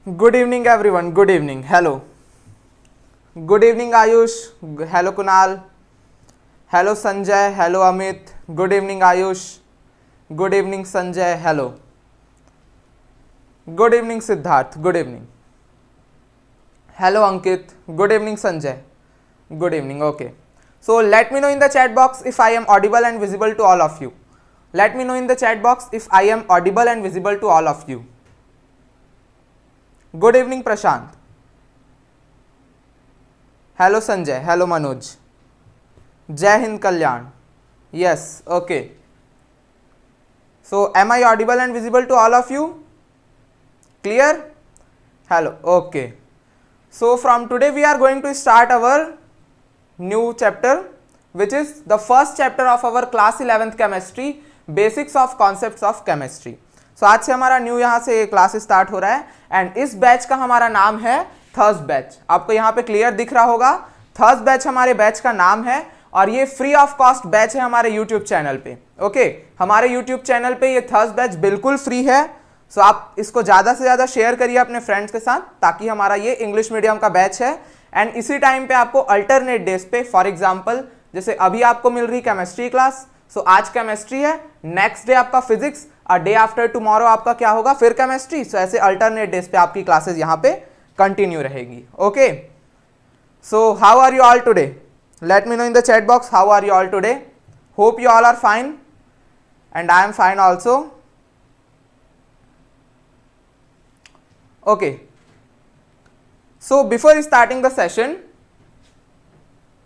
Good evening everyone. Good evening. Hello. Good evening Ayush. Hello Kunal. Hello Sanjay. Hello Amit. Good evening Ayush. Good evening Sanjay. Hello. Good evening Siddharth. Good evening. Hello Ankit. Good evening Sanjay. Good evening. Okay. So let me know in the chat box if I am audible and visible to all of you. Let me know in the chat box if I am audible and visible to all of you. Good evening Prashant. Hello Sanjay. Hello Manoj. Jai Hind Kalyan. Yes. Okay. So am I audible and visible to all of you? Clear? Hello. Okay. So from today we are going to start our new chapter, which is the first chapter of our class 11th chemistry, basics of concepts of chemistry. So आज से हमारा new यहाँ से class start हो रहा है and इस batch का हमारा नाम है थर्स बैच. आपको यहाँ पे क्लियर दिख रहा होगा, थर्स बैच हमारे बैच का नाम है और ये फ्री ऑफ कॉस्ट बैच है हमारे यूट्यूब चैनल पे. ओके, हमारे यूट्यूब चैनल पे ये थर्स बैच बिल्कुल फ्री है. सो आप इसको ज़्यादा से ज़्यादा शेयर करिए अपने फ्रेंड्स के साथ ताकि हमारा ये इंग्लिश मीडियम का बैच है एंड इसी टाइम पे आपको अल्टरनेट डेज पे, फॉर एग्जांपल जैसे अभी आपको मिल रही केमिस्ट्री क्लास, सो आज केमिस्ट्री है, नेक्स्ट डे आपका फिजिक्स और डे आफ्टर टुमारो आपका क्या होगा, फिर केमिस्ट्री. सो ऐसे अल्टरनेट डेज पे आपकी क्लासेस यहाँ पे कंटिन्यू रहेगी. Okay, so how are you all today? Let me know in the chat box how are you all today. Hope you all are fine and I am fine also. Okay, so before starting the session,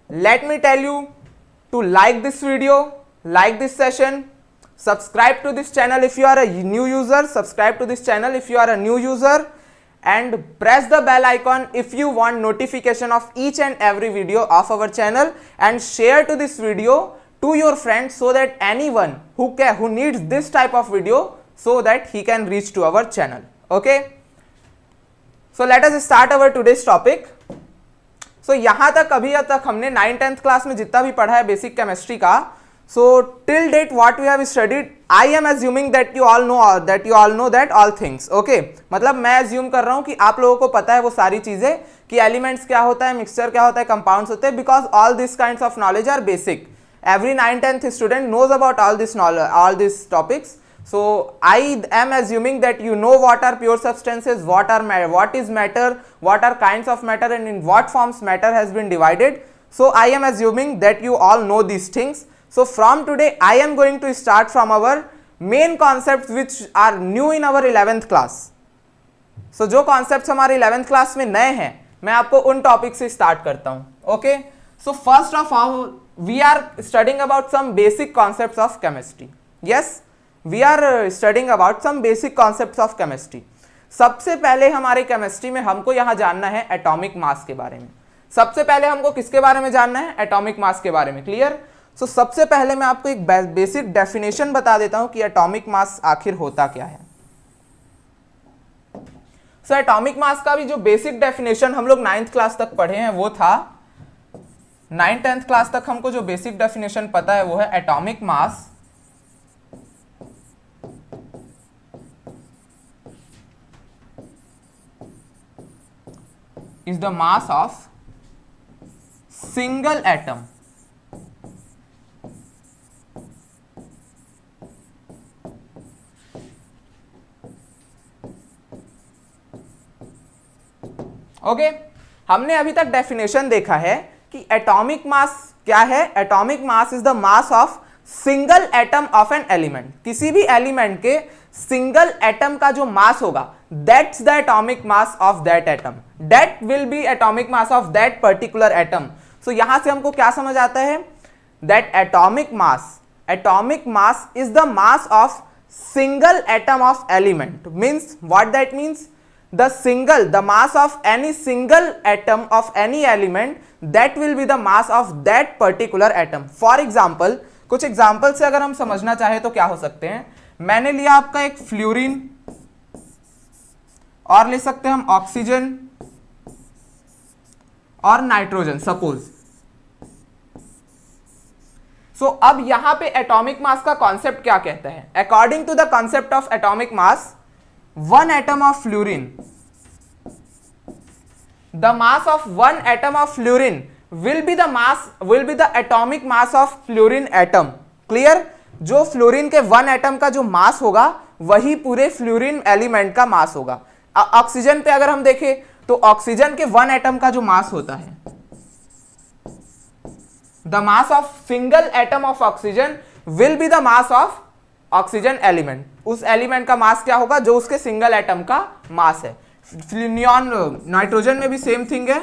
let me tell you to like this video, like this session, subscribe to this channel if you are a new user, subscribe to this channel if you are a new user, and press the bell icon if you want notification of each and every video of our channel, and share to this video to your friends so that anyone who needs this type of video so that he can reach to our channel. Okay. So let us start our today's topic. So यहाँ तक अभी तक हमने 9th-10th class में जितना भी पढ़ा है बेसिक केमिस्ट्री का, so till date what we have studied, I am assuming that you all know that all things. Okay, मतलब मैं assume कर रहा हूँ कि आप लोगों को पता है वो सारी चीज़ें कि एलिमेंट्स क्या होता है, मिक्सचर क्या होता है, कंपाउंड्स होते हैं, because all these kinds of knowledge are basic. Every 9th-10th student knows about all this knowledge, all these topics. So I am assuming that you know what are pure substances, what is matter, what are kinds of matter, and in what forms matter has been divided. So I am assuming that you all know these things. So from today I am going to start from our main concepts which are new in our 11th class. So जो concepts हमारे 11th class में नए हैं मैं आपको उन topics से start करता हूँ. Okay. So first of all we are studying about some basic concepts of chemistry. Yes. We are studying about some basic concepts of chemistry. सबसे पहले हमारे केमिस्ट्री में हमको यहाँ जानना है एटॉमिक मास के बारे में. सबसे पहले हमको किसके बारे में जानना है? एटॉमिक मास के बारे में. क्लियर? सो सबसे पहले मैं आपको एक बेसिक डेफिनेशन बता देता हूँ कि एटॉमिक मास आखिर होता क्या है. सो एटॉमिक मास का भी जो बेसिक डेफिनेशन हम लोग 9th क्लास तक पढ़े हैं वो था, 9th-10th क्लास तक हमको जो बेसिक डेफिनेशन पता है वो है atomic mass is the mass of single atom. Okay, हमने अभी तक डेफिनेशन देखा है कि एटॉमिक मास क्या है. Atomic mass is the mass of single atom of an element. किसी भी एलिमेंट के सिंगल एटम का जो मास होगा that's the atomic mass of that atom. That will be atomic mass of that particular atom. So यहां से हमको क्या समझ आता है? That atomic mass is the mass of single atom of element. Means what that means? The mass of any single atom of any element, that will be the mass of that particular atom. For example, कुछ example से अगर हम समझना चाहे तो क्या हो सकते हैं. मैंने लिया आपका एक फ्लोरीन और ले सकते हैं हम ऑक्सीजन और नाइट्रोजन सपोज. सो अब यहां पे एटॉमिक मास का कॉन्सेप्ट क्या कहता है? According to the concept of atomic mass, one atom of fluorine the mass of one atom of fluorine will be the atomic mass of fluorine atom. Clear? जो fluorine के one atom का जो mass होगा वही पूरे fluorine element का मास होगा. Oxygen पे अगर हम देखें तो ऑक्सीजन के वन एटम का जो मास होता है, the mass of single atom of oxygen will be the mass of oxygen element. उस एलिमेंट का मास क्या होगा? जो उसके सिंगल एटम का मास है. नियॉन नाइट्रोजन में भी सेम थिंग है.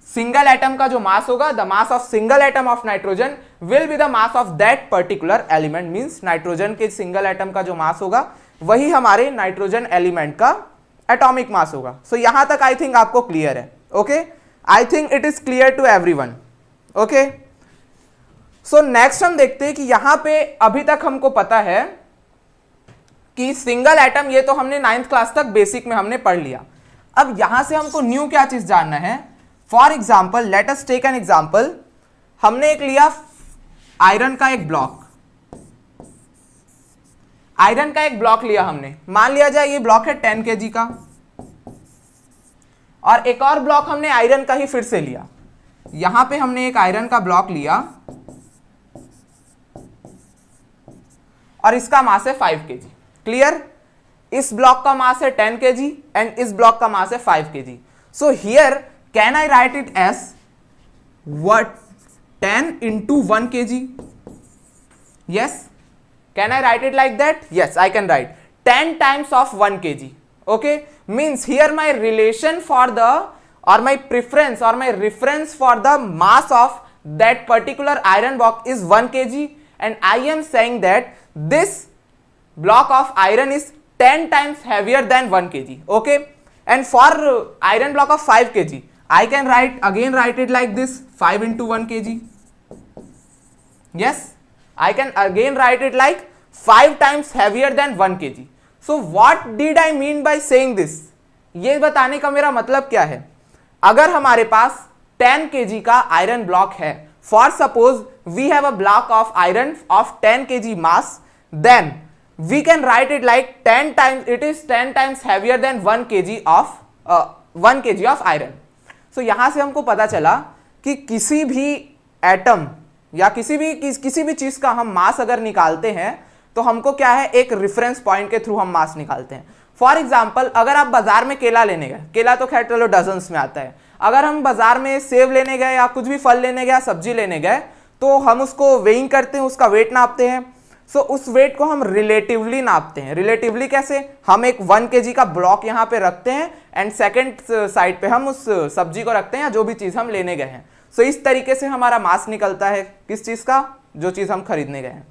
सिंगल एटम का जो मास होगा, the mass of single atom of nitrogen will be the mass of that particular element. Means nitrogen के सिंगल एटम का जो मास होगा वही हमारे नाइट्रोजन एलिमेंट का एटॉमिक मास होगा. सो यहां तक आई थिंक आपको क्लियर है. Okay, I think it is clear to everyone. Okay, so next हम देखते हैं कि यहां पे अभी तक हमको पता है कि सिंगल एटम, ये तो हमने 9th क्लास तक बेसिक में हमने पढ़ लिया. अब यहां से हमको न्यू क्या चीज जानना है. For example, let us take an example. हमने एक लिया आयरन का एक ब्लॉक. आयरन का एक ब्लॉक लिया हमने. मान लिया जाए ये ब्लॉक है 10 kg का, और एक और ब्लॉक हमने आयरन का ही फिर से लिया. यहां पे हमने एक आयरन का ब्लॉक लिया और इसका मास है 5 kg. क्लियर? इस ब्लॉक का मास है 10 kg एंड इस ब्लॉक का मास है 5 kg. So here can I write it as what 10 into 1 kg? Yes, can I write it like that? Yes, I can write 10 times of 1 kg. Okay, means here my relation for the, or my preference or my reference for the mass of that particular iron block is 1 kg, and I am saying that this block of iron is 10 times heavier than 1 kg. Okay, and for iron block of 5 kg I can write it like this, 5 into 1 kg. Yes, I can again write it like 5 times heavier than 1 kg. So what did I mean by saying this? ये बताने का मेरा मतलब क्या है. अगर हमारे पास 10 kg का आयरन ब्लॉक है, for suppose we have a block of iron of 10 kg mass, then we can write it like 10 times, it is 10 times heavier than 1 kg of iron. तो यहां से हमको पता चला कि किसी भी एटम या किसी भी चीज का हम मास अगर निकालते हैं तो हमको क्या है, एक रेफरेंस पॉइंट के थ्रू हम मास निकालते हैं. फॉर एग्जांपल, अगर आप बाजार में केला लेने गए, केला तो खैर चलो डजन्स में आता है, अगर हम बाजार में सेब लेने गए या कुछ भी फल लेने गए, सब्जी लेने गए, तो हम उसको वेइंग करते हैं, उसका वेट नापते हैं. सो उस वेट को हम रिलेटिवली नापते हैं. रिलेटिवली कैसे? हम एक 1 kg का ब्लॉक यहाँ पे रखते हैं एंड सेकंड साइड पे हम उस सब्जी को रखते हैं या जो भी चीज हम लेने गए हैं. सो इस तरीके से हमारा मास निकलता है किस चीज का? जो चीज हम खरीदने गए हैं.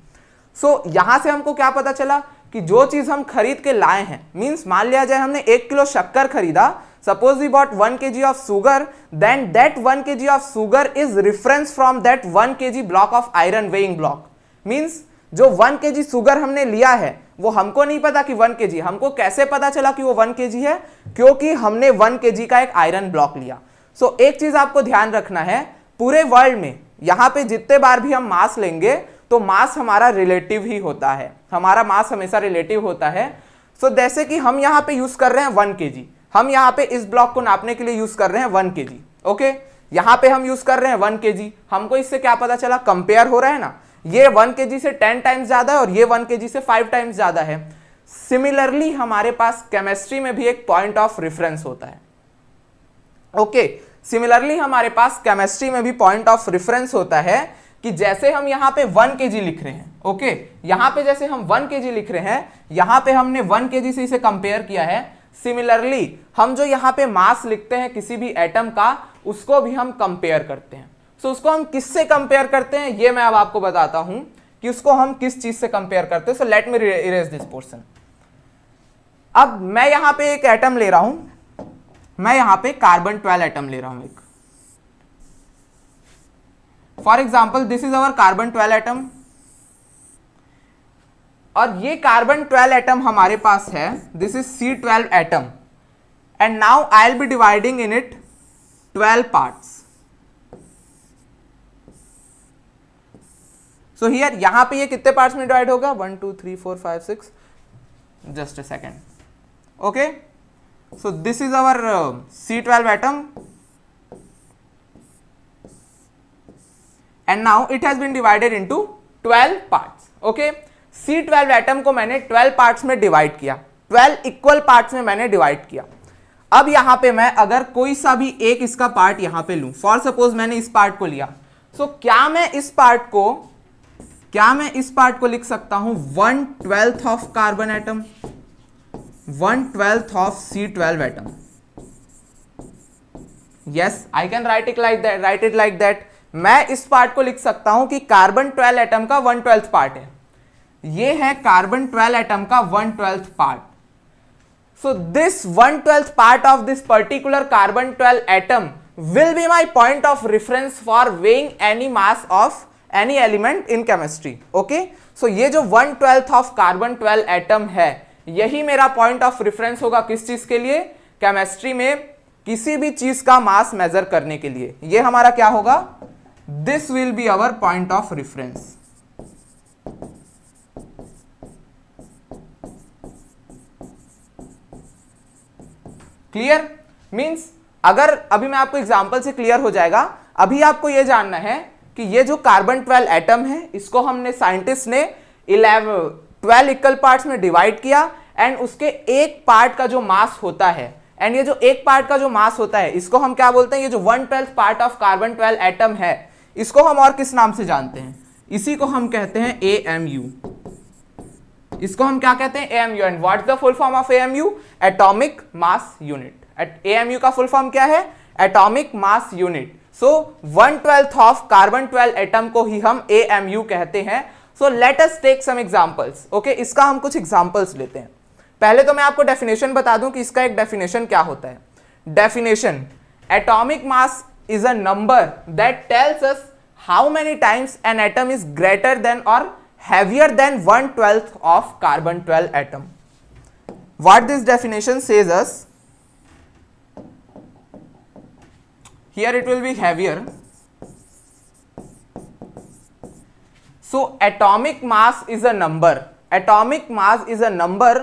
सो यहां से हमको क्या पता चला कि जो चीज हम खरीद के लाए हैं, मीन्स मान लिया जाए हमने 1 किलो शक्कर खरीदा, suppose we bought 1 kg of sugar, then that 1 kg of sugar is reference from that 1 kg block of iron weighing block. Means जो 1 kg सुगर हमने लिया है वो हमको नहीं पता कि 1 kg, हमको कैसे पता चला कि वो 1 kg है? क्योंकि हमने 1 kg का एक आयरन ब्लॉक लिया. सो एक चीज आपको ध्यान रखना है, पूरे वर्ल्ड में यहां पे जितने बार भी हम मास लेंगे तो मास हमारा रिलेटिव ही होता है. हमारा मास हमेशा रिलेटिव होता है. सो जैसे कि हम यहां पे यूज कर रहे हैं 1 kg, हम यहां पे इस ब्लॉक को नापने के लिए यूज कर रहे हैं 1 kg. ओके, यहां पे हम यूज कर रहे हैं 1 kg. हमको इससे क्या पता चला? कंपेयर हो रहा है ना, ये 1 kg से 10 टाइम्स ज्यादा है और ये 1 kg से 5 टाइम्स ज्यादा है. सिमिलरली हमारे पास केमिस्ट्री में भी एक पॉइंट ऑफ रेफरेंस होता है. ओके, सिमिलरली हमारे पास केमिस्ट्री में भी पॉइंट ऑफ रेफरेंस होता है कि जैसे हम यहां पे 1 kg लिख रहे हैं, ओके, यहां पे जैसे हम 1 kg लिख रहे हैं, यहां पे हमने 1 kg से इसे कंपेयर किया है. सिमिलरली हम जो यहां पे मास लिखते हैं किसी भी एटम का, उसको भी हम कंपेयर करते हैं. सो उसको हम किससे कंपेयर करते हैं ये मैं अब आपको बताता हूं कि उसको हम किस चीज से कंपेयर करते हैं. So let me erase this portion. अब मैं यहां पे एक एटम ले रहा हूं, मैं यहां पे कार्बन 12 एटम ले रहा हूं एक. For example this is our carbon 12 atom, और ये कार्बन 12 एटम हमारे पास है, this is C12 atom, and now I will be dividing in it 12 parts. So here यहां पे ये कितने पार्ट्स में डिवाइड होगा? 1 2 3 4 5 6, just a second. Okay, So this is our C12 atom, and now it has been divided into 12 parts. Okay, C12 atom को मैंने 12 parts में divide किया, 12 इक्वल पार्ट्स में मैंने डिवाइड किया। अब यहां पे मैं अगर कोई सा भी एक इसका पार्ट यहां पे लूं, फॉर सपोज मैंने इस पार्ट को लिया, सो क्या मैं इस पार्ट को लिख सकता हूं 1/12 of carbon atom, 1/12 of C12 atom? Yes, I can write it like that. मैं इस पार्ट को लिख सकता हूं कि कार्बन 12 एटम का 1/12 पार्ट है, ये है कार्बन 12 एटम का 1/12 part. So this 1/12 part of this particular carbon 12 atom will be my point of reference for weighing any mass of any element in chemistry. Okay, so ये जो 1/12 of carbon 12 atom है, यही मेरा point of reference होगा किस चीज के लिए? केमिस्ट्री में किसी भी चीज का मास मेजर करने के लिए। ये हमारा क्या होगा? This will be our point of reference. Clear? Means अगर अभी मैं आपको एग्जांपल से क्लियर हो जाएगा। अभी आपको यह जानना है कि ये जो कार्बन 12 एटम है, इसको हमने साइंटिस्ट ने 12 इक्वल पार्ट्स में डिवाइड किया, एंड उसके एक पार्ट का जो मास होता है, एंड ये जो एक पार्ट का जो मास होता है, इसको हम क्या बोलते हैं? ये जो 1/12 पार्ट ऑफ कार्बन 12 एटम है, इसको हम और किस नाम से जानते हैं? इसी को हम कहते हैं AMU। इसको हम क्या कहते हैं? AMU। And what is the full form of AMU? Atomic mass unit. AMU का फुल फॉर्म क्या है? Atomic mass unit. So 1/12 of carbon 12 atom को ही हम AMU कहते हैं। So let us take some examples. Okay, इसका हम कुछ एग्जांपल्स लेते हैं। पहले तो मैं आपको डेफिनेशन बता दूं कि इसका एक डेफिनेशन क्या होता है। Definition: atomic mass is a number that tells us how many times an atom is greater than और heavier than 1/12 of carbon 12 atom. What this definition says us, here it will be heavier. So atomic mass is a number. Atomic mass is a number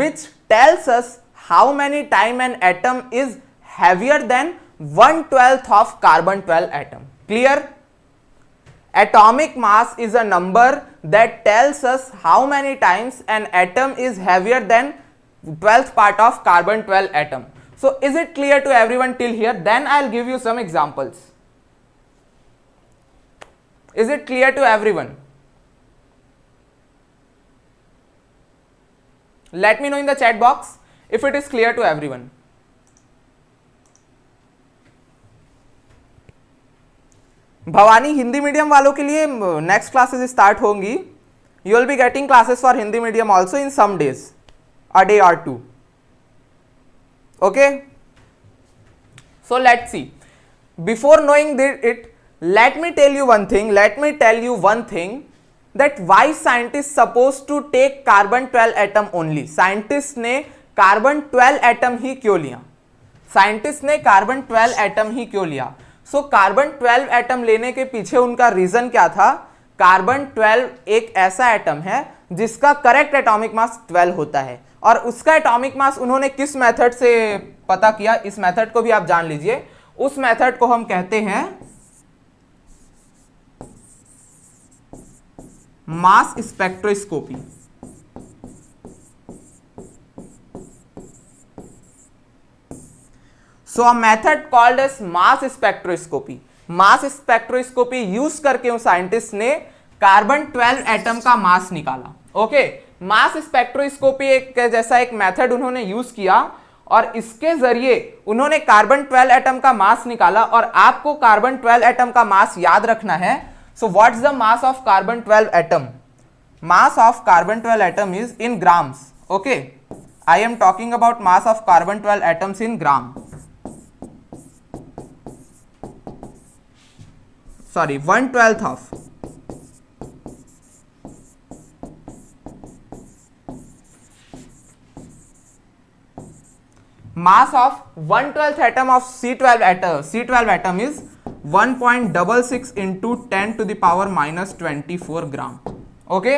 which tells us how many time an atom is heavier than 1/12 of carbon 12 atom. Clear? Atomic mass is a number that tells us how many times an atom is heavier than 12th part of carbon 12 atom. So is it clear to everyone till here? Then I'll give you some examples. Is it clear to everyone? Let me know in the chat box if it is clear to everyone. Bhavani Hindi medium वालों के लिए next classes start होंगी। You will be getting classes for Hindi medium also in some days, a day or two. Okay, so let's see. Before knowing it, let me tell you one thing that why scientist suppose to take carbon 12 atom only. Scientist ने carbon 12 atom ही क्यों लिया? Scientist ने carbon 12 atom ही क्यों लिया? So carbon 12 atom लेने के पीछे उनका रीजन क्या था? कार्बन 12 एक ऐसा एटम है जिसका करेक्ट एटॉमिक मास 12 होता है, और उसका एटॉमिक मास उन्होंने किस मेथड से पता किया? इस मेथड को भी आप जान लीजिए। उस मेथड को हम कहते हैं mass spectroscopy. So a method called as mass spectroscopy. Mass spectroscopy use करके उन साइंटिस्ट ने कार्बन 12 एटम का मास निकाला। ओके, मास स्पेक्ट्रोस्कोपी एक जैसा एक मेथड उन्होंने यूज किया, और इसके जरिए उन्होंने कार्बन 12 एटम का मास निकाला। और आपको कार्बन 12 एटम का मास याद रखना है। So what is the mass of carbon 12 atom? Mass of carbon 12 atom is in grams. Okay, I am talking about mass of carbon 12 atoms in gram. Sorry, 1/12 of mass of 1/12 atom of C12 atom is 1.66 into 10 to the power minus 24 gram. Okay,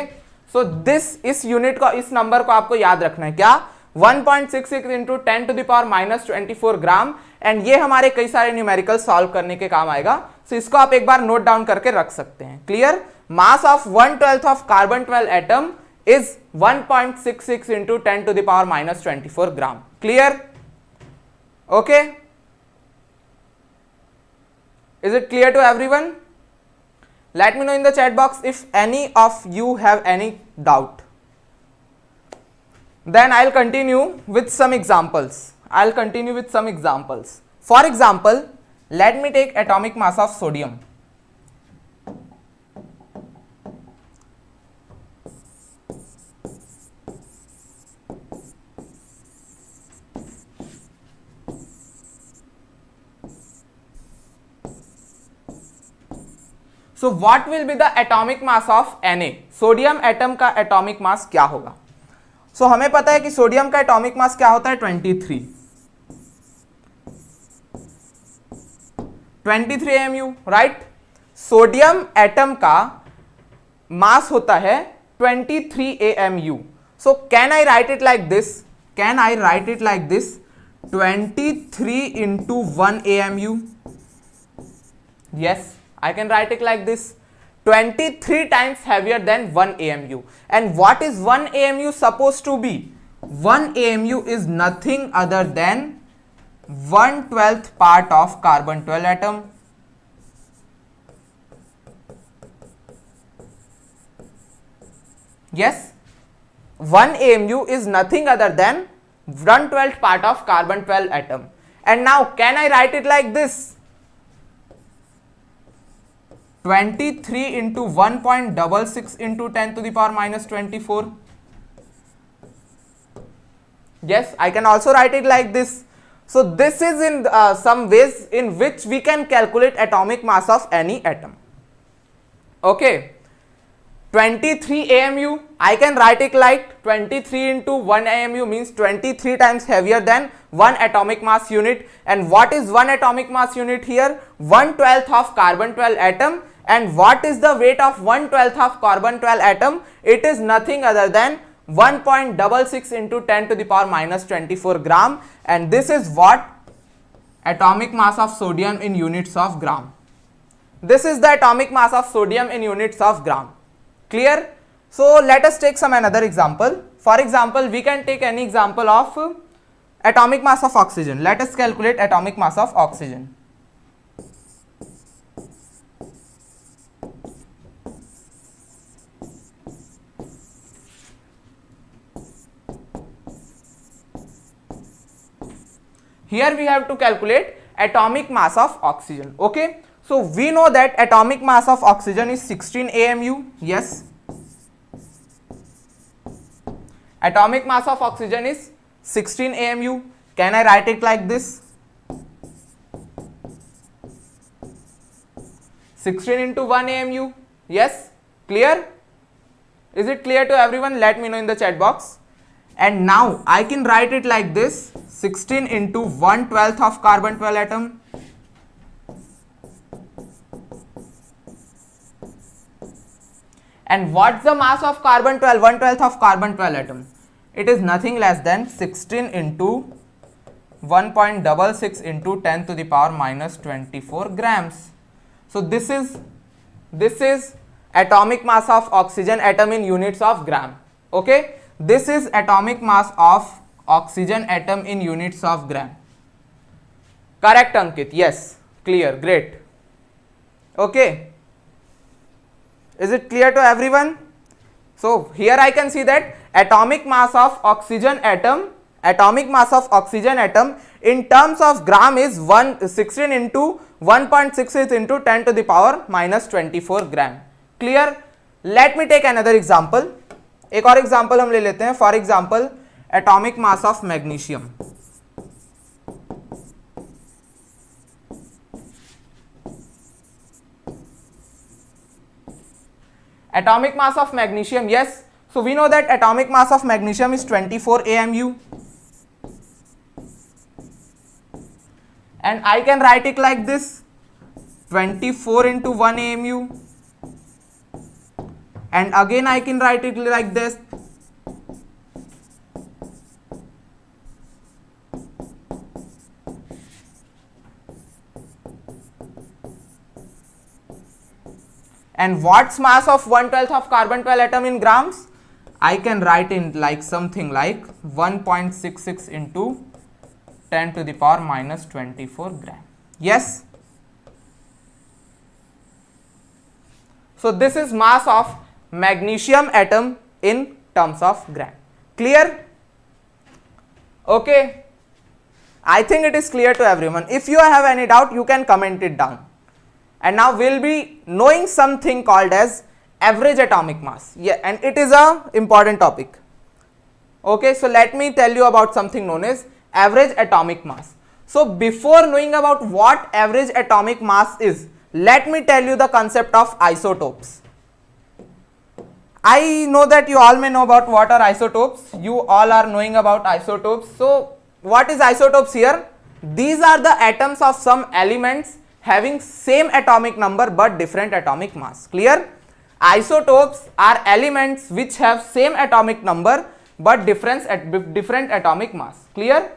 so this इस unit को, इस number को आपको याद रखना है। क्या? 1.66 into 10 to the power minus 24 gram, and ये हमारे कई सारे न्यूमेरिकल सॉल्व करने के काम आएगा। सो इसको आप एक बार नोट डाउन करके रख सकते हैं। Clear? Mass of 1/12 of carbon 12 atom is 1.66 into 10 to the power minus 24 gram. Clear? Okay, is it clear to everyone? Let me know in the chat box if any of you have any doubt. Then I'll continue with some examples. For example, let me take atomic mass of sodium. So what will be the atomic mass of Na? Sodium atom का atomic मास क्या होगा? सो हमें पता है कि sodium का atomic मास क्या होता है, 23 AMU, राइट? सोडियम एटम का मास होता है 23 AMU. So can I write it like this? 23 into 1 AMU. Yes, I can write it like this. 23 times heavier than 1 AMU. And what is 1 AMU supposed to be? 1 AMU is nothing other than 1/12th part of carbon 12 atom. Yes, 1 AMU is nothing other than 1/12th part of carbon 12 atom. And now can I write it like this? 23 into 1.66 into 10 to the power minus 24. Yes, I can also write it like this. So this is in some ways in which we can calculate atomic mass of any atom. Okay, 23 AMU, I can write it like 23 into 1 AMU means 23 times heavier than 1 atomic mass unit. And what is 1 atomic mass unit here? 1/12 of carbon 12 atom. And what is the weight of 1/12 of carbon 12 atom? It is nothing other than 1.66 into 10 to the power minus 24 gram. And this is what atomic mass of sodium in units of gram. This is the atomic mass of sodium in units of gram. Clear? So let us take some another example. For example, we can take any example of atomic mass of oxygen. Let us calculate atomic mass of oxygen. Here we have to calculate atomic mass of oxygen. Okay, so we know that atomic mass of oxygen is 16 AMU. Yes, atomic mass of oxygen is 16 AMU. Can I write it like this? 16 into 1 AMU. Yes, clear? Is it clear to everyone? Let me know in the chat box. And now I can write it like this: 16 into 1/12 of carbon 12 atom. And what's the mass of carbon 12? 1/12 of carbon 12 atom. It is nothing less than 16 into 1.66 into 10 to the power minus 24 grams. So this is atomic mass of oxygen atom in units of gram. Okay, this is atomic mass of oxygen atom in units of gram. Correct, Ankit? Yes, clear, great. Okay, is it clear to everyone? So here I can see that atomic mass of oxygen atom in terms of gram is 16 into 1.66 into 10 to the power minus 24 gram. Clear? Let me take another example. एक और example हम ले लेते हैं. For example atomic mass of magnesium. Atomic mass of magnesium, yes. So we know that atomic mass of magnesium is 24 AMU. And I can write it like this: 24 into 1 AMU. And again I can write it like this: And what's mass of 1/12 of carbon 12 atom in grams? I can write in like something like 1.66 into 10 to the power minus 24 gram. Yes. So this is mass of magnesium atom in terms of gram. Clear? Okay. I think it is clear to everyone. If you have any doubt, you can comment it down. And now we'll be knowing something called as average atomic mass. Yeah, and it is a important topic. Okay, so let me tell you about something known as average atomic mass. So before knowing about what average atomic mass is, let me tell you the concept of isotopes. I know that you all may know about what are isotopes. You all are knowing about isotopes. So what is isotopes here? These are the atoms of some elements having same atomic number but different atomic mass. Clear? Isotopes are elements which have same atomic number but different atomic mass. Clear?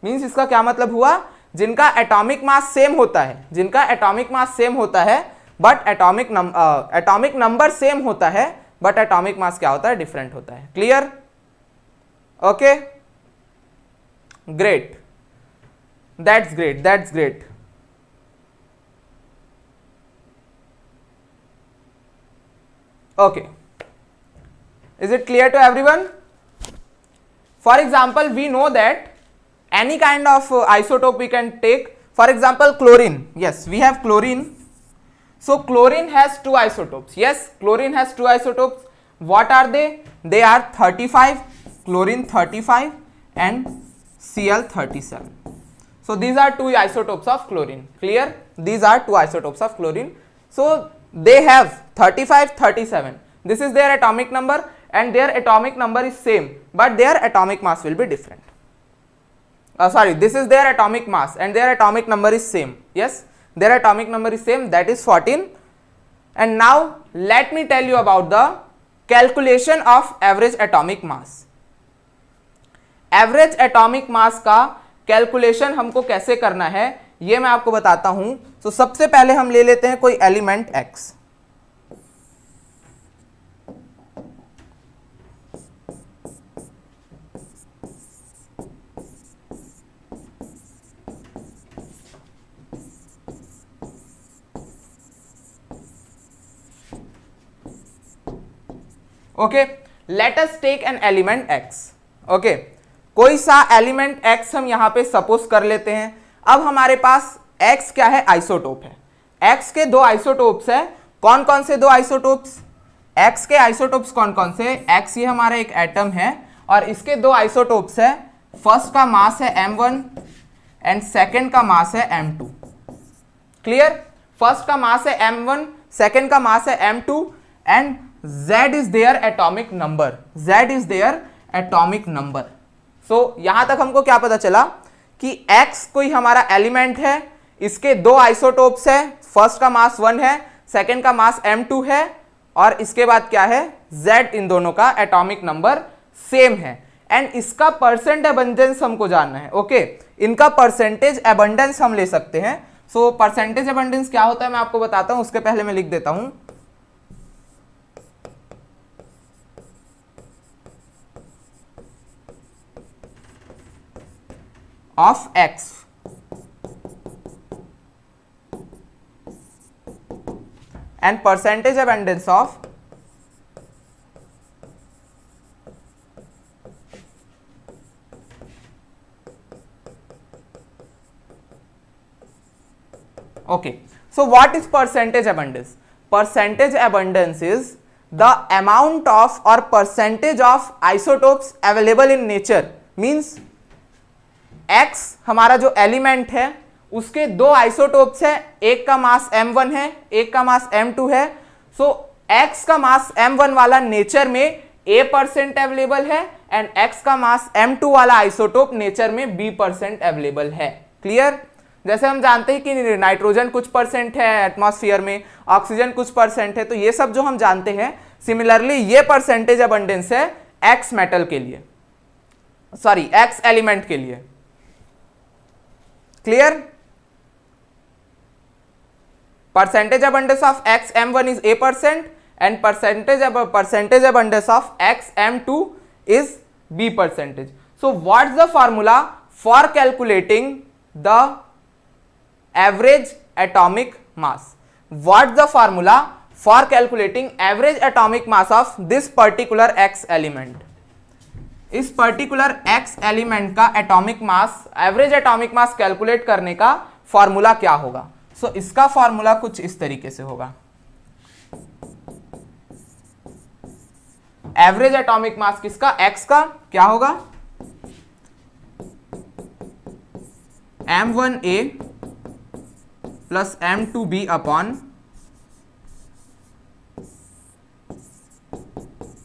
Means इसका क्या मतलब हुआ? जिनका atomic mass same होता है, जिनका atomic mass same होता है but atomic number same होता है but atomic mass क्या होता है? Different होता है. Clear? Okay? Great. That's great. That's great. Okay. Is it clear to everyone? For example, we know that any kind of isotope we can take. For example, chlorine. Yes, we have chlorine. So chlorine has two isotopes. Yes, chlorine has two isotopes. What are they? They are 35, chlorine 35 and Cl37. So these are two isotopes of chlorine. Clear? These are two isotopes of chlorine. So they have 35, 37. This is their atomic number and their atomic number is same, but their atomic mass will be different. This is their atomic mass and their atomic number is same. Yes, their atomic number is same, that is 14. And now let me tell you about the calculation of average atomic mass. Average atomic mass का calculation हमको कैसे करना है ये मैं आपको बताता हूं. तो सबसे पहले हम ले लेते हैं कोई element X. Okay, let us take an element X. Okay, कोई सा एलिमेंट X हम यहां पे सपोज कर लेते हैं. अब हमारे पास X क्या है? आइसोटोप है. X के दो आइसोटोप्स है. कौन कौन से दो आइसोटोप्स? X के आइसोटोप्स कौन कौन से? X ये हमारा एक एटम है और इसके दो आइसोटोप्स है. फर्स्ट का मास है m1 एंड सेकेंड का मास है m2. क्लियर? फर्स्ट का मास है m1, सेकेंड का मास है m2 and Z is their atomic number. Z is their atomic number. So यहां तक हमको क्या पता चला कि X कोई हमारा एलिमेंट है, इसके दो आइसोटोप्स है. फर्स्ट का मास 1 है, सेकेंड का मास m2 है और इसके बाद क्या है? Z. इन दोनों का एटॉमिक नंबर सेम है एंड इसका परसेंट एबंडेंस हमको जानना है. ओके, इनका परसेंटेज एबंडेंस हम ले सकते हैं. सो परसेंटेज एबंडेंस क्या होता है मैं आपको बताता हूं. उसके पहले मैं लिख देता हूं of X and percentage abundance of okay. So what is percentage abundance? Percentage abundance is the amount of or percentage of isotopes available in nature. Means X हमारा जो एलिमेंट है उसके दो आइसोटोप्स है, एक का मास m1 है, एक का मास m2 है. सो X का मास m1 वाला नेचर में A% अवेलेबल है एंड X का मास m2 वाला आइसोटोप नेचर में B% अवेलेबल है. क्लियर? जैसे हम जानते हैं कि नाइट्रोजन कुछ परसेंट है एटमॉस्फेयर में, ऑक्सीजन कुछ परसेंट है, तो ये सब जो हम जानते हैं. सिमिलरली ये परसेंटेज अबंडेंस है X मेटल के लिए, सॉरी X एलिमेंट के लिए. Clear? percentage abundance of xm1 is a% and percentage abundance of xm2 is b%. So what's the formula for calculating the average atomic mass? What's the formula for calculating average atomic mass of this particular x element? इस particular x element का atomic मास, average atomic mass calculate करने का formula क्या होगा? सो इसका formula कुछ इस तरीके से होगा. एवरेज एटॉमिक मास किसका? x का क्या होगा? m1a plus m2b upon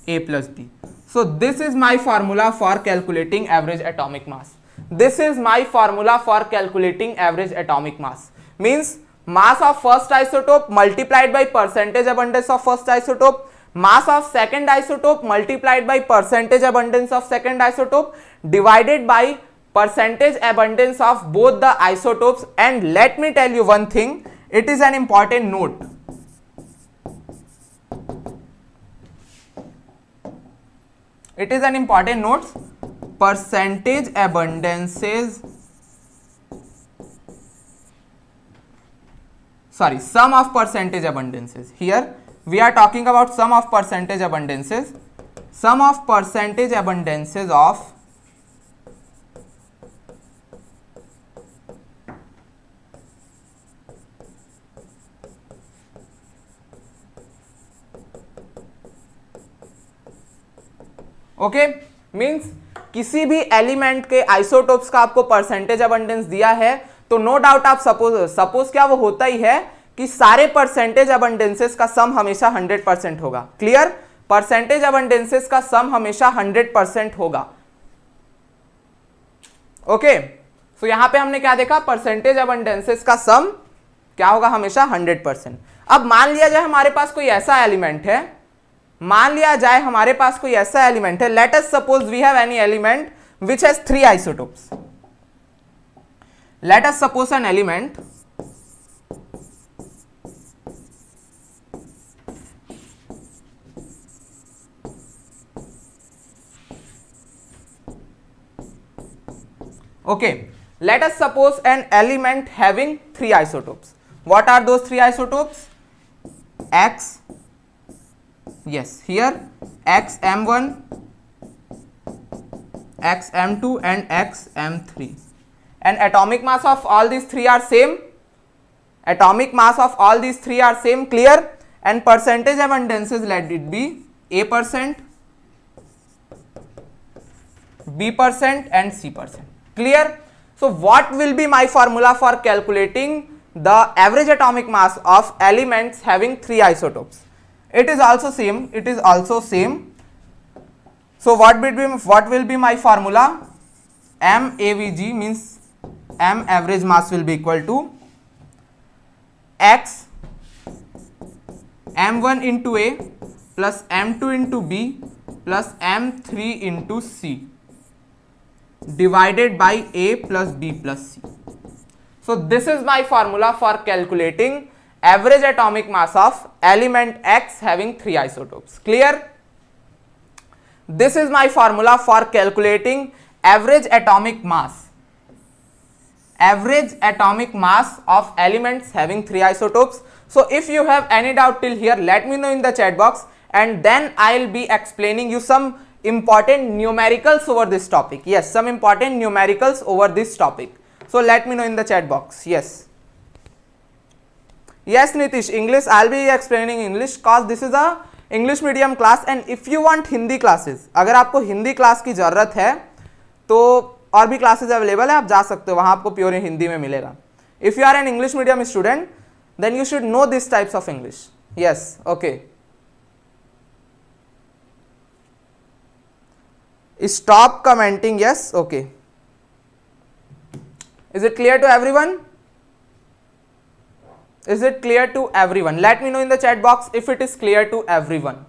a plus b. So this is my formula for calculating average atomic mass. This is my formula for calculating average atomic mass. Means mass of first isotope multiplied by percentage abundance of first isotope, mass of second isotope multiplied by percentage abundance of second isotope divided by percentage abundance of both the isotopes. And let me tell you one thing, it is an important note. It is an important note. Percentage abundances, sorry, sum of percentage abundances. Here we are talking about sum of percentage abundances. Sum of percentage abundances of okay means किसी भी element के isotopes का आपको percentage abundance दिया है तो no doubt आप suppose क्या वो होता ही है कि सारे परसेंटेज अबंडेंसेस का सम हमेशा 100% होगा. क्लियर? परसेंटेज अबंडेंसेस का सम हमेशा 100% होगा. ओके सो यहां पे हमने क्या देखा? परसेंटेज अबंडेंसेस का सम क्या होगा? हमेशा 100%. अब मान लिया जाए हमारे पास कोई ऐसा एलिमेंट है, मान लिया जाए हमारे पास कोई ऐसा एलिमेंट है, let us suppose we have any element which has 3 isotopes. Let us suppose an element okay, let us suppose an element having 3 isotopes. What are those 3 isotopes? X, yes, here xm1, xm2 and xm3, and atomic mass of all these 3 are same. Atomic mass of all these 3 are same. Clear? And percentage abundances, let it be a%, b% and c%. Clear? So what will be my formula for calculating the average atomic mass of elements having 3 isotopes? It is also same. It is also same. So what will be my formula? M AVG means M average mass will be equal to X M1 into A plus M2 into B plus M3 into C divided by A plus B plus C. So this is my formula for calculating average atomic mass of element X having 3 isotopes. Clear? This is my formula for calculating average atomic mass. Average atomic mass of elements having 3 isotopes. So if you have any doubt till here, let me know in the chat box, and then I will be explaining you some important numericals over this topic. Yes, some important numericals over this topic. So let me know in the chat box. Yes. Yes, Nitish, English, I'll be explaining English cause this is a English medium class, and if you want Hindi classes, अगर आपको Hindi class की ज़रूरत है तो और भी classes available है, आप जा सकते हो, वहाँ आपको प्योर हिंदी में मिलेगा. If you are an English medium student, then you should know these types of English. Yes, okay. Stop commenting. Yes, okay. Is it clear to everyone? Is it clear to everyone? Let me know in the chat box if it is clear to everyone.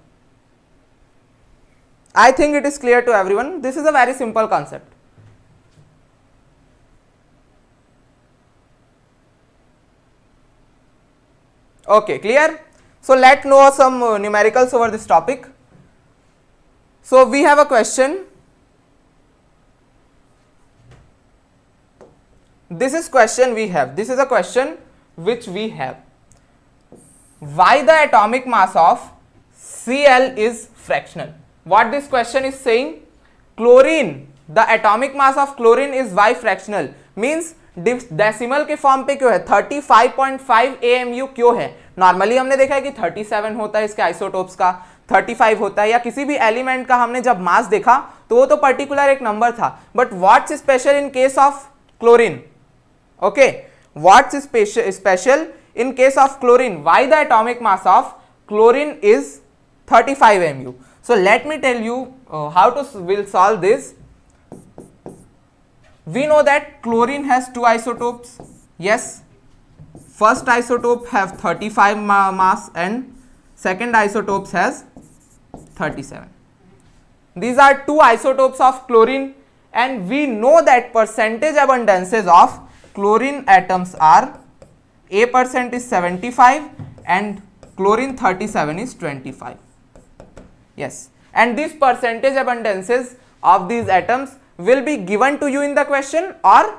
I think it is clear to everyone. This is a very simple concept. Okay, clear? So let's know some numericals over this topic. So we have a question. This is question we have. This is a question which we have. Why the atomic mass of Cl is fractional? What this question is saying? Chlorine, the atomic mass of chlorine is why fractional? Means decimal के form पे क्यों है? 35.5 AMU क्यों है? Normally हमने देखा है कि 37 होता है इसके आइसोटोप्स का, 35 होता है, या किसी भी एलिमेंट का हमने जब मास देखा तो वो तो पर्टिकुलर एक नंबर था. But what's special in case of chlorine? Okay, what's special in case of chlorine? Why the atomic mass of chlorine is 35 mu? So let me tell you how to will solve this. We know that chlorine has two isotopes. Yes, first isotope have 35 mass and second isotopes has 37. These are two isotopes of chlorine, and we know that percentage abundances of chlorine atoms are A% is 75 and chlorine 37 is 25. Yes, and these percentage abundances of these atoms will be given to you in the question, or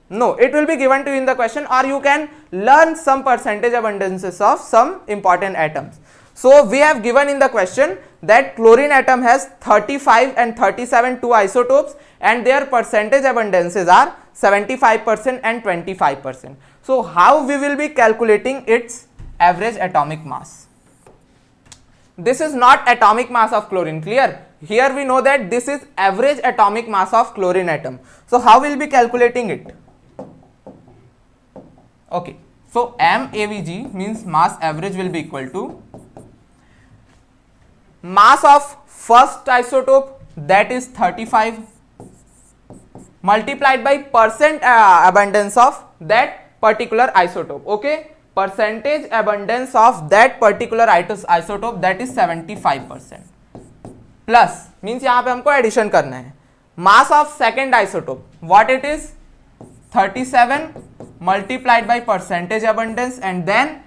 no, it will be given to you in the question, or you can learn some percentage abundances of some important atoms. So we have given in the question that chlorine atom has 35 and 37 two isotopes, and their percentage abundances are 75% and 25%. So how we will be calculating its average atomic mass? This is not atomic mass of chlorine, clear? Here we know that this is average atomic mass of chlorine atom. So how we will be calculating it? Okay, so MAVG means mass average will be equal to mass of first isotope, that is 35, multiplied by percent abundance of that particular isotope. Okay, percentage abundance of that particular isotope, that is 75%, plus means यहाँ पे हमको addition करना है. Mass of second isotope, what it is? 37 multiplied by percentage abundance and then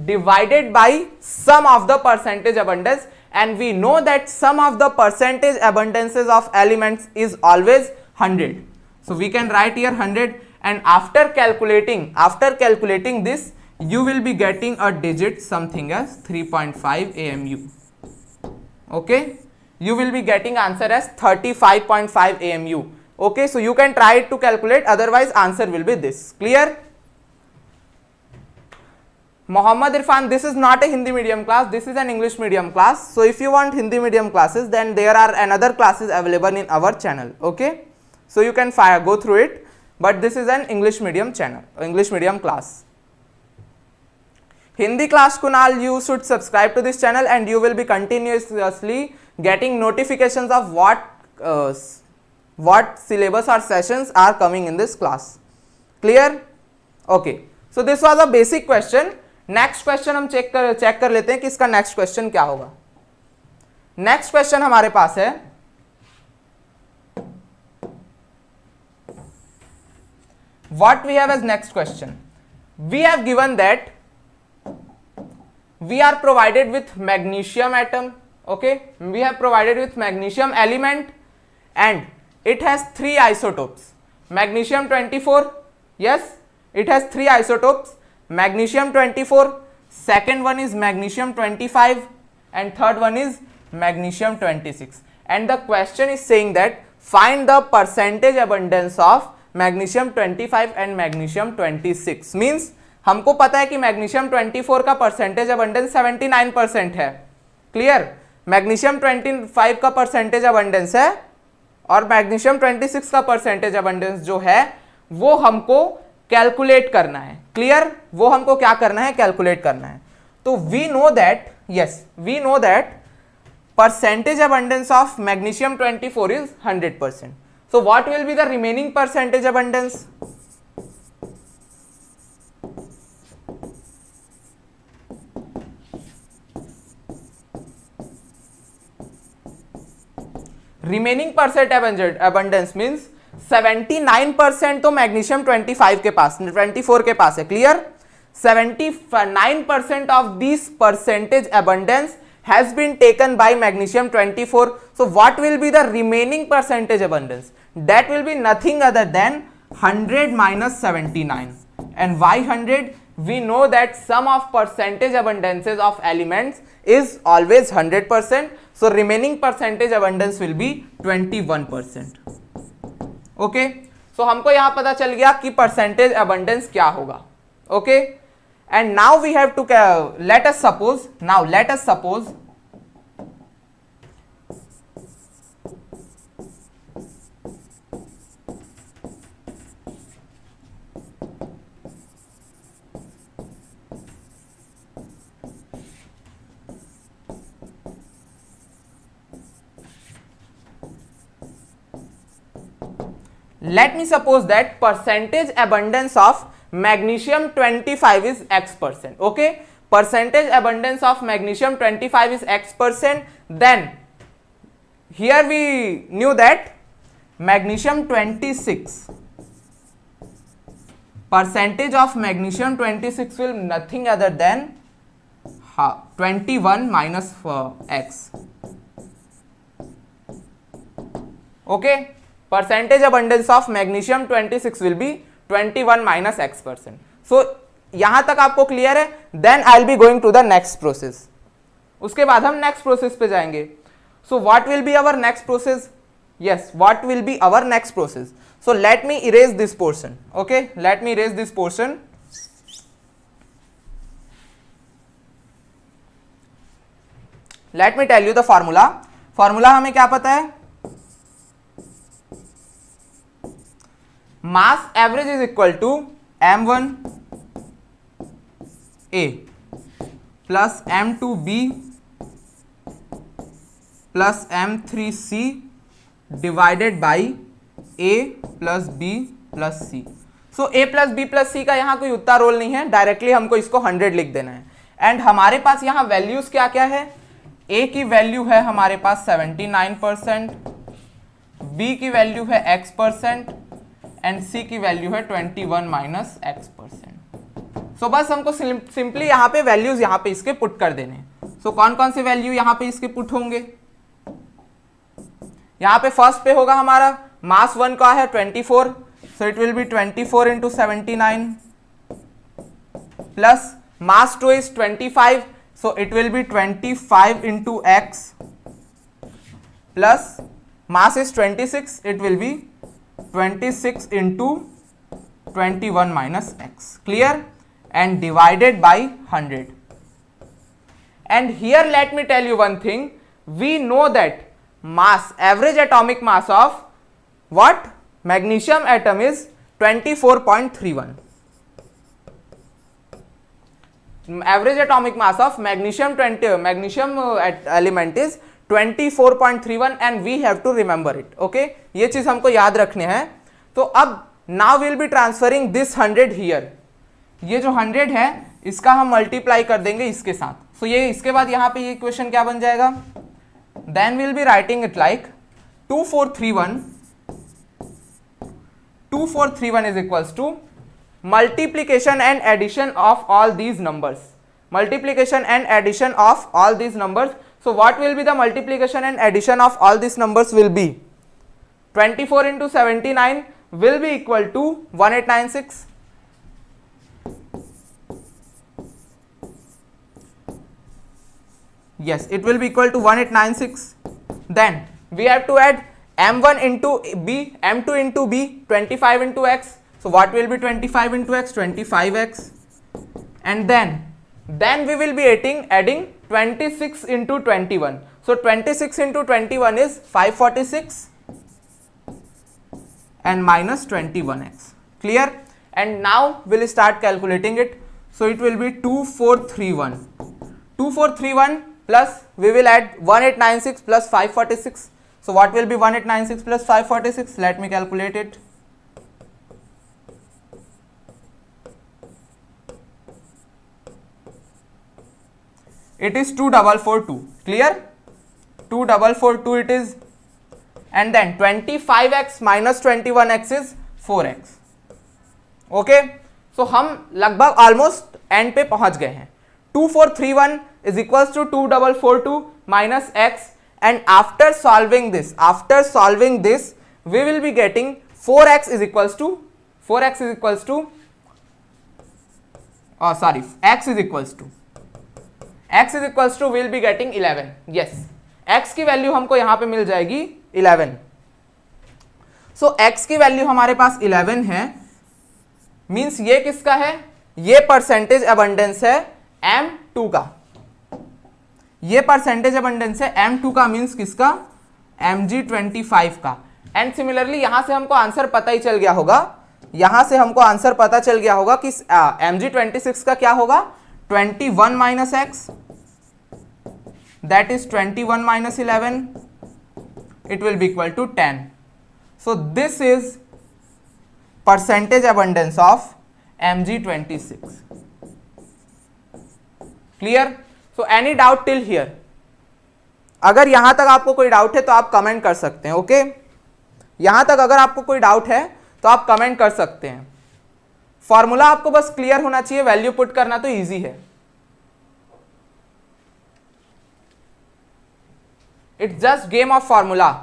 divided by sum of the percentage abundance, and we know that sum of the percentage abundances of elements is always 100. So we can write here 100, and after calculating this, you will be getting a digit something as 3.5 AMU. Okay, you will be getting answer as 35.5 AMU. Okay, so you can try it to calculate, otherwise answer will be this. Clear? Mohammad Irfan, this is not a Hindi medium class, this is an English medium class. So if you want Hindi medium classes, then there are another classes available in our channel. Okay, so you can go through it, but this is an English medium channel, English medium class. Hindi class Kunal, you should subscribe to this channel and you will be continuously getting notifications of what syllabus or sessions are coming in this class. Clear? Okay, so this was a basic question. Next question हम check कर लेते हैं कि इसका next question क्या होगा. Next question हमारे पास है, what we have as next question. We have given that we are provided with magnesium atom. Okay, we have provided with magnesium element and it has three isotopes. Magnesium 24, yes, it has three isotopes. Magnesium 24, second one is magnesium 25, and third one is magnesium 26. And the question is saying that find the percentage abundance of magnesium 25 and magnesium 26. Means हमको पता है कि magnesium 24 का percentage abundance 79% है. Clear? Magnesium 25 का percentage abundance है और magnesium 26 का परसेंटेज अबंडेंस जो है वो हमको कैलकुलेट करना है. क्लियर? वो हमको क्या करना है? कैलकुलेट करना है. तो we know that, yes, we know that percentage abundance of magnesium 24 is 100%. So what will be the remaining percentage abundance? Remaining percent abundance means 79% तो मैग्नीशियम 25 के पास 24 के पास है. Clear? 79% of this percentage abundance has been taken by magnesium 24. So what will be the remaining percentage abundance? That will be nothing other than 100 minus 79. And why 100? We know that sum of percentage abundances of elements is always 100%. So remaining percentage abundance will be 21%. Okay. So हमको यहाँ पता चल गया कि percentage abundance क्या होगा. Okay. And now we have to let us suppose that percentage abundance of magnesium 25 is X%. Okay, percentage abundance of magnesium 25 is X%. Then here we knew that magnesium 26, percentage of magnesium 26 will nothing other than 21 minus X. Okay, percentage abundance of magnesium 26 will be 21 minus X%. So यहां तक आपको clear है. Then I'll be going to the next process. उसके बाद हम next process पे जाएंगे. So what will be our next process? Yes, what will be our next process? So let me erase this portion. Okay, let me erase this portion. Let me tell you the formula. Formula हमें क्या पता है? Mass average is equal to m1 A plus m2 B plus m3 C divided by A plus B plus C. So A plus B plus C का यहाँ कोई उतना role नहीं है, डायरेक्टली हमको इसको 100 लिख देना है. एंड हमारे पास यहाँ वैल्यूज क्या क्या है? A की वैल्यू है हमारे पास 79%, B की वैल्यू है X% एंड C की वैल्यू है 21 माइनस X%. सो बस हमको सिंपली यहाँ पे वैल्यूज यहाँ पे इसके पुट कर देने. सो कौन कौन से वैल्यू यहाँ पे इसके पुट होंगे? यहाँ पे फर्स्ट पे होगा हमारा मास 1 का है 24, so it will B 24 into 79 plus mass 2 is 25, so it will be 25 into X plus mass is 26, it will be 26 into 21 minus X. Clear? And divided by 100. And here let me tell you one thing. We know that mass, average atomic mass of what? Magnesium atom is 24.31. Average atomic mass of magnesium element is 24.31 and we have to remember it. Okay, ये चीज हमको याद रखने हैं. तो अब now we'll be transferring this 100 here. ये जो 100 है इसका हम मल्टीप्लाई कर देंगे इसके साथ. So ये इसके बाद यहाँ पे ये इक्वेशन क्या बन जाएगा? Then we'll be writing it like 2431 is equals to multiplication and addition of all these numbers. Multiplication and addition of all these numbers. So what will be the multiplication and addition of all these numbers will be 24 into 79 will be equal to 1896. Yes, it will be equal to 1896. Then we have to add m1 into b, m2 into b, 25 into x. So what will be 25 into x? 25x. And then we will be adding 26 into 21. So 26 into 21 is 546 and minus 21x. Clear? And now we'll start calculating it. So it will be 2431. 2431 plus we will add 1896 plus 546. So what will be 1896 plus 546? Let me calculate it. It is 2442. Clear? 2442 it is. And then 25x minus 21x is 4x. Okay. So हम लगभग almost and पे पहुंच गए हैं. 2431 is equals to 2442 minus x, and after solving this we will be getting 4x is equals to x is equals to we'll be getting 11. yes, x की value हमको यहां पे मिल जाएगी 11. सो x की वैल्यू हमारे पास 11 है, मींस ये किसका है, ये परसेंटेज अबंडेंस है M2 का. ये परसेंटेज अबंडेंस है M2 का, मींस किसका, Mg25 का. एंड सिमिलरली यहां से हमको आंसर पता ही चल गया होगा, कि Mg26 का क्या होगा, 21 minus X, that is 21 minus 11, it will be equal to 10. So this is percentage abundance of Mg26. Clear? So any doubt till here? अगर यहां तक आपको कोई डाउट है तो आप कमेंट कर सकते हैं. ओके, यहां तक अगर आपको कोई डाउट है तो आप कमेंट कर सकते हैं. फॉर्मूला आपको बस क्लियर होना चाहिए, वैल्यू पुट करना तो इजी है. It's just game of formula.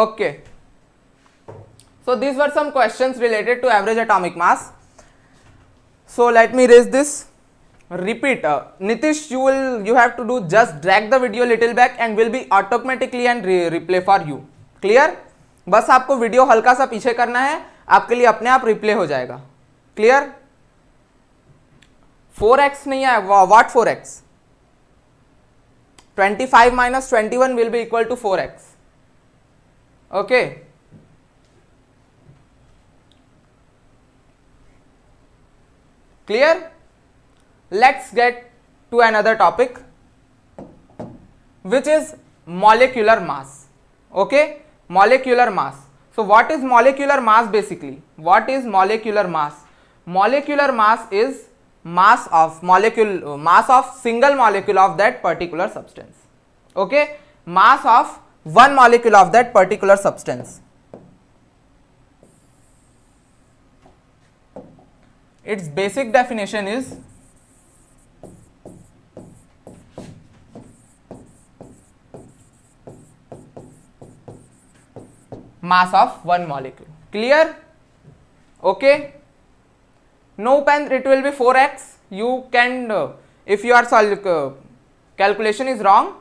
Okay, so these were some questions related to average atomic mass. So let me raise this. Repeat, Nitish, you have to do just drag the video little back and will be automatically and replay for you. Clear? बस आपको video हल्का सा पीछे करना है, आपके लिए अपने आप रिप्ले हो जाएगा. क्लियर? 4x नहीं है, what 4x? 25 minus 21 will be equal to 4x. Okay, clear? Let's get to another topic, which is molecular mass. Okay, molecular mass. So what is molecular mass basically? What is molecular mass? Molecular mass is mass of single molecule of that particular substance. Okay, mass of one molecule of that particular substance. Its basic definition is mass of one molecule. Clear? Okay, no pen, it will be 4x. You can if your calculation is wrong,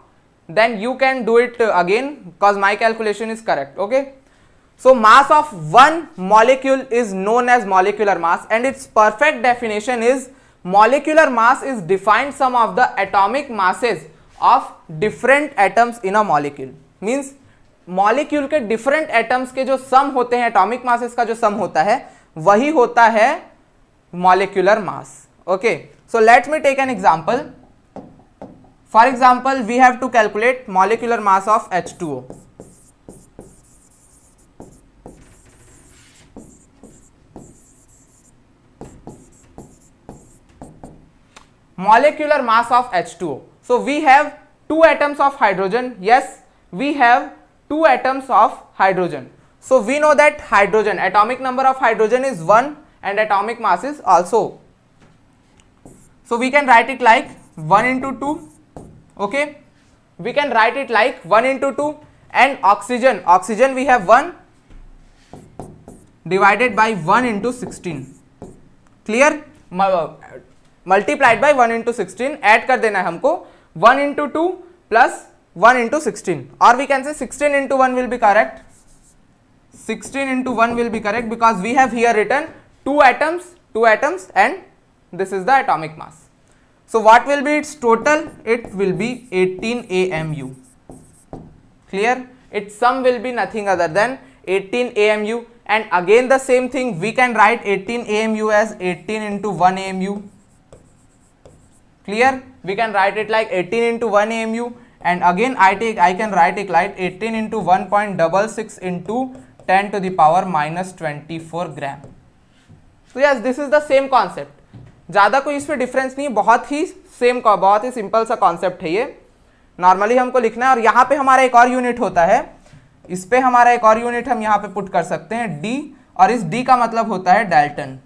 then you can do it again, because my calculation is correct. Okay, so mass of one molecule is known as molecular mass, and its perfect definition is molecular mass is defined sum of the atomic masses of different atoms in a molecule. Means molecule के different atoms के जो sum होते हैं, atomic masses का जो sum होता है, वही होता है molecular mass. Okay, so let me take an example. For example, we have to calculate molecular mass of H2O. Molecular mass of H2O. So we have two atoms of hydrogen. Yes, we have two atoms of hydrogen. So we know that hydrogen, atomic number of hydrogen is 1 and atomic mass is also. So we can write it like 1 into 2. Okay, we can write it like 1 into 2. And oxygen we have 1 divided by 1 into 16. Clear? Multiplied by 1 into 16. Add कर देना है हमको 1 into 2 plus 1 into 16, or we can say 16 into 1 will be correct. 16 into 1 will be correct, because we have here written two atoms and this is the atomic mass. So what will be its total? It will be 18 AMU. Clear? Its sum will be nothing other than 18 AMU, and again the same thing, we can write 18 AMU as 18 into 1 AMU. Clear? We can write it like 18 into 1 AMU, and again I can write it like 18 into 1.66 into 10 to the power minus 24 gram. So yes, this is the same concept. ज़्यादा कोई इसमें difference नहीं, बहुत ही simple सा concept है ये. Normally हमको लिखना है, और यहाँ पे हमारा एक और यूनिट होता है, इस पे हमारा एक और यूनिट हम यहाँ पे पुट कर सकते हैं डी, और इस डी का मतलब होता है डाल्टन।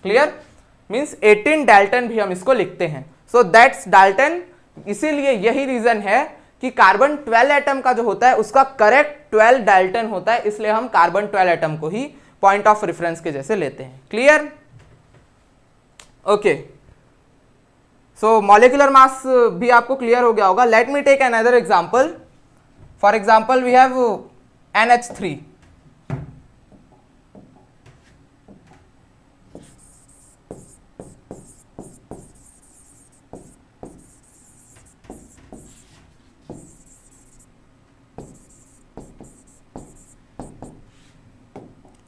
क्लियर? मींस 18 डाल्टन भी हम इसको लिखते हैं। So that's Dalton. इसीलिए यही रीजन है कि कार्बन 12 एटम का जो होता है उसका करेक्ट 12 डाल्टन होता है, इसलिए हम कार्बन 12 एटम को ही पॉइंट ऑफ रेफरेंस के जैसे लेते हैं। Clear? Okay, so molecular mass भी आपको क्लियर हो गया होगा। Let me take another example. For example we have NH3।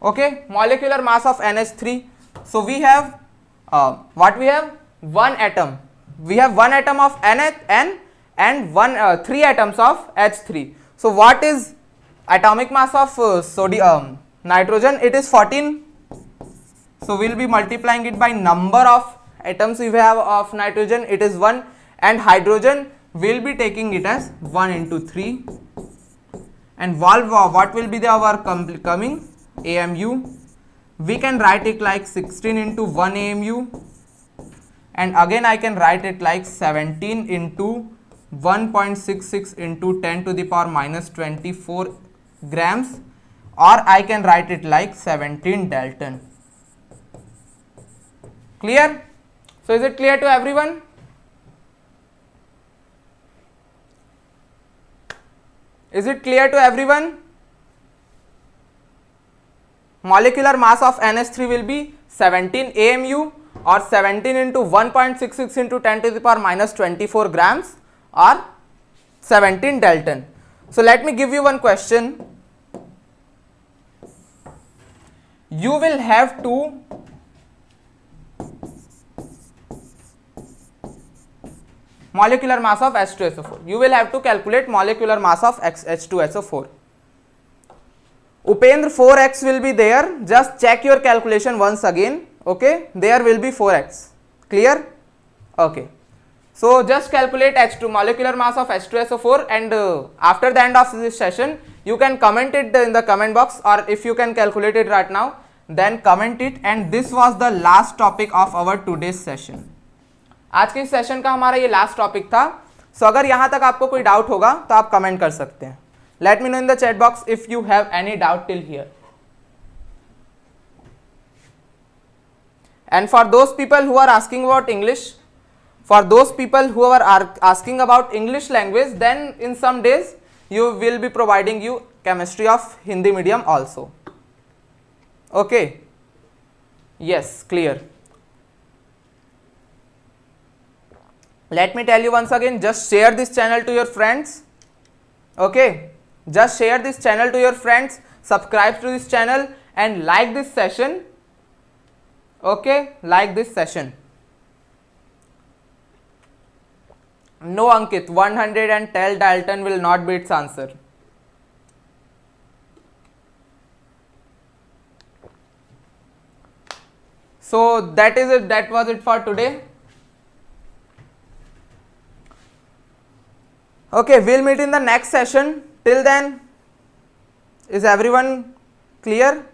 Okay, molecular mass of NH3. So we have what we have? One atom. We have one atom of N and 3 atoms of H3. So what is atomic mass of nitrogen? It is 14. So we'll be multiplying it by number of atoms we have of nitrogen. It is 1, and hydrogen will be taking it as 1 into 3. And what will be our coming? AMU. We can write it like 16 into 1 AMU, and again I can write it like 17 into 1.66 into 10 to the power minus 24 grams, or I can write it like 17 Dalton. Clear? So is it clear to everyone? Is it clear to everyone? Molecular mass of NH3 will be 17 AMU, or 17 into 1.66 into 10 to the power minus 24 grams, or 17 Dalton. So let me give you one question. You will have to molecular mass of H2SO4. You will have to calculate molecular mass of H2SO4. Upendra, 4x will be there. Just check your calculation once again. Okay, there will be 4x. Clear? Okay. So just calculate H2 molecular mass of H2SO4, and after the end of this session, you can comment it in the comment box, or if you can calculate it right now, then comment it. And this was the last topic of our today's session. आज के session का हमारा ये last topic था. सो अगर यहाँ तक आपको कोई डाउट होगा तो आप कमेंट कर सकते हैं. Let me know in the chat box if you have any doubt till here. And for those people who are asking about English, for those people who are asking about English language, then in some days you will be providing you chemistry of Hindi medium also. Okay? Yes, clear. Let me tell you once again, just share this channel to your friends. Okay? Just share this channel to your friends, subscribe to this channel, and like this session. Okay, like this session. No, Ankit, 110 Dalton will not be its answer. So that is it. That was it for today. Okay, we'll meet in the next session. Till then, is everyone clear?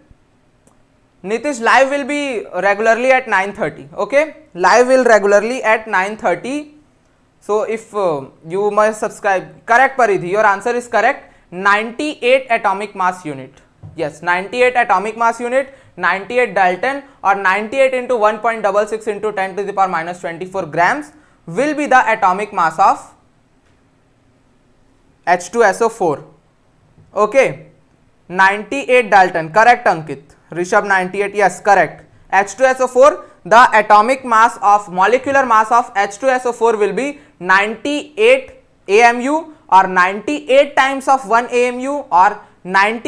Nitish, live will be regularly at 9:30. Okay, live will regularly at 9:30. So if you must subscribe. Correct, Paridhi, your answer is correct. 98 atomic mass unit. Yes, 98 atomic mass unit, 98 Dalton, or 98 into 1.66 into 10 to the power minus 24 grams will be the atomic mass of H2SO4. Okay, 98 Dalton, correct Ankit. Rishabh 98, yes, correct. H2SO4, the atomic mass of molecular mass of H2SO4 will be 98 AMU, or 98 times of 1 AMU, or 98